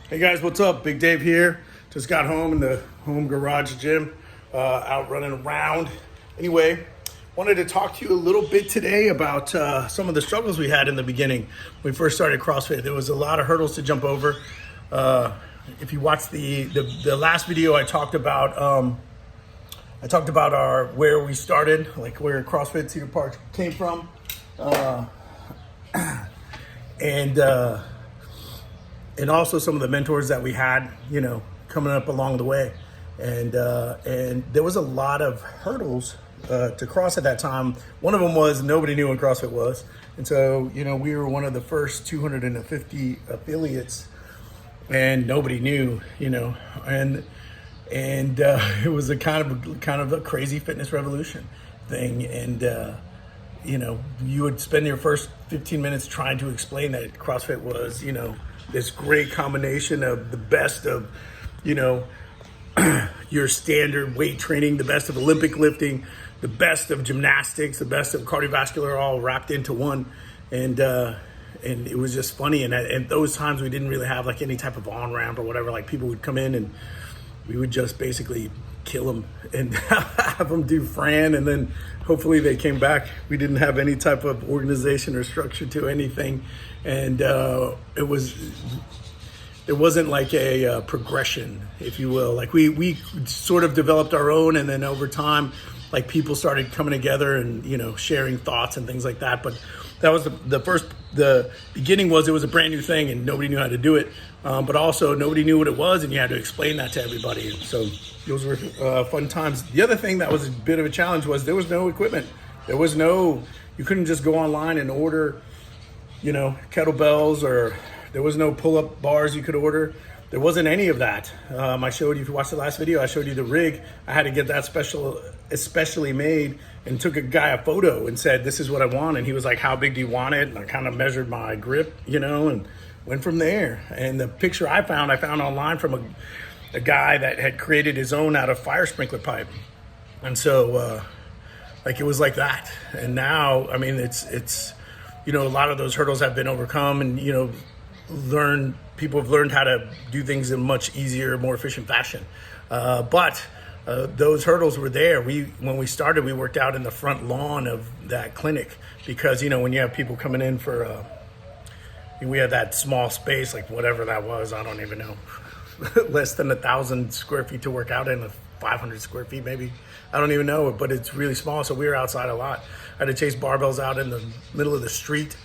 Hey guys, what's up? Big Dave here. Just got home in the home garage gym, out running around. Anyway, wanted to talk to you a little bit today about some of the struggles we had in the beginning when we first started CrossFit. There was a lot of hurdles to jump over. If you watched the last video, I talked about our where we started, like where CrossFit Cedar Park came from, and also some of the mentors that we had, coming up along the way. And there was a lot of hurdles to cross at that time. One of them was nobody knew what CrossFit was. And so, we were one of the first 250 affiliates and nobody knew, and it was a kind of a crazy fitness revolution thing. And, you would spend your first 15 minutes trying to explain that CrossFit was, this great combination of the best of, your standard weight training, the best of Olympic lifting, the best of gymnastics, the best of cardiovascular, all wrapped into one. And it was just funny. And at those times we didn't really have like any type of on-ramp or whatever. Like people would come in and we would just basically kill them and have them do Fran, and then hopefully they came back. We didn't have any type of organization or structure to anything, and there wasn't like a progression, if you will. Like we sort of developed our own, and then over time, like people started coming together and sharing thoughts and things like that. But that was the beginning was it was a brand new thing and nobody knew how to do it. But also nobody knew what it was and you had to explain that to everybody. And so those were fun times. The other thing that was a bit of a challenge was there was no equipment. You couldn't just go online and order, kettlebells, or there was no pull-up bars you could order. There wasn't any of that. I showed you, if you watched the last video, I showed you the rig. I had to get that especially made, and took a guy a photo and said, this is what I want. And he was like, how big do you want it? And I kind of measured my grip, and went from there. And the picture I found online from a guy that had created his own out of fire sprinkler pipe. And so, it was like that. And now, I mean, it's a lot of those hurdles have been overcome, and, people have learned how to do things in much easier, more efficient fashion. But those hurdles were there. When we started, we worked out in the front lawn of that clinic because, when you have people coming in for, we had that small space, like whatever that was, I don't even know, less than 1,000 square feet to work out in, 500 square feet maybe. I don't even know, but it's really small. So we were outside a lot. I had to chase barbells out in the middle of the street.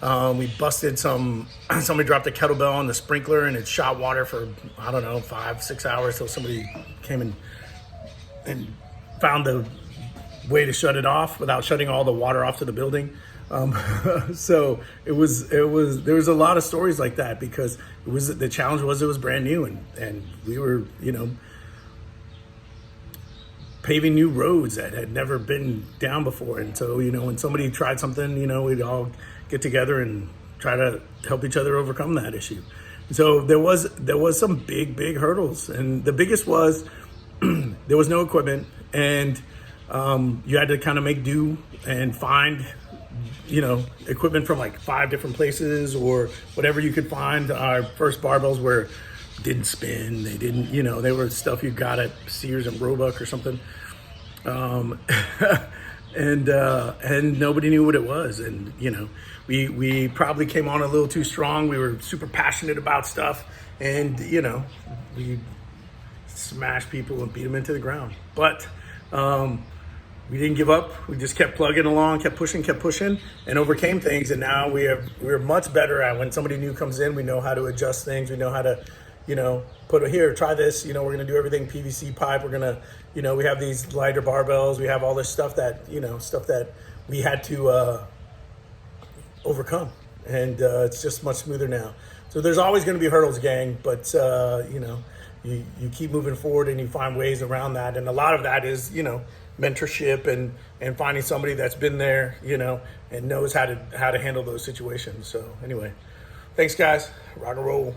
We busted somebody dropped a kettlebell on the sprinkler and it shot water for, 5-6 hours till somebody came and found the way to shut it off without shutting all the water off to the building. So there was a lot of stories like that because the challenge was it was brand new and we were, paving new roads that had never been down before. And so, when somebody tried something, we'd all get together and try to help each other overcome that issue. And so there was some big hurdles. And the biggest was there was no equipment, and you had to kind of make do and find, equipment from like 5 different places or whatever you could find. Our first barbells didn't spin. They didn't, they were stuff you got at Sears and Roebuck or something. And nobody knew what it was. And, we probably came on a little too strong. We were super passionate about stuff and, we smashed people and beat them into the ground. But, we didn't give up. We just kept plugging along, kept pushing, and overcame things. And now we're much better at when somebody new comes in, we know how to adjust things. We know how to, try this, we're going to do everything PVC pipe. We're going to, we have these lighter barbells. We have all this stuff that we had to overcome. And it's just much smoother now. So there's always going to be hurdles, gang. But, you keep moving forward and you find ways around that. And a lot of that is, mentorship and finding somebody that's been there, and knows how to handle those situations. So anyway, thanks guys. Rock and roll.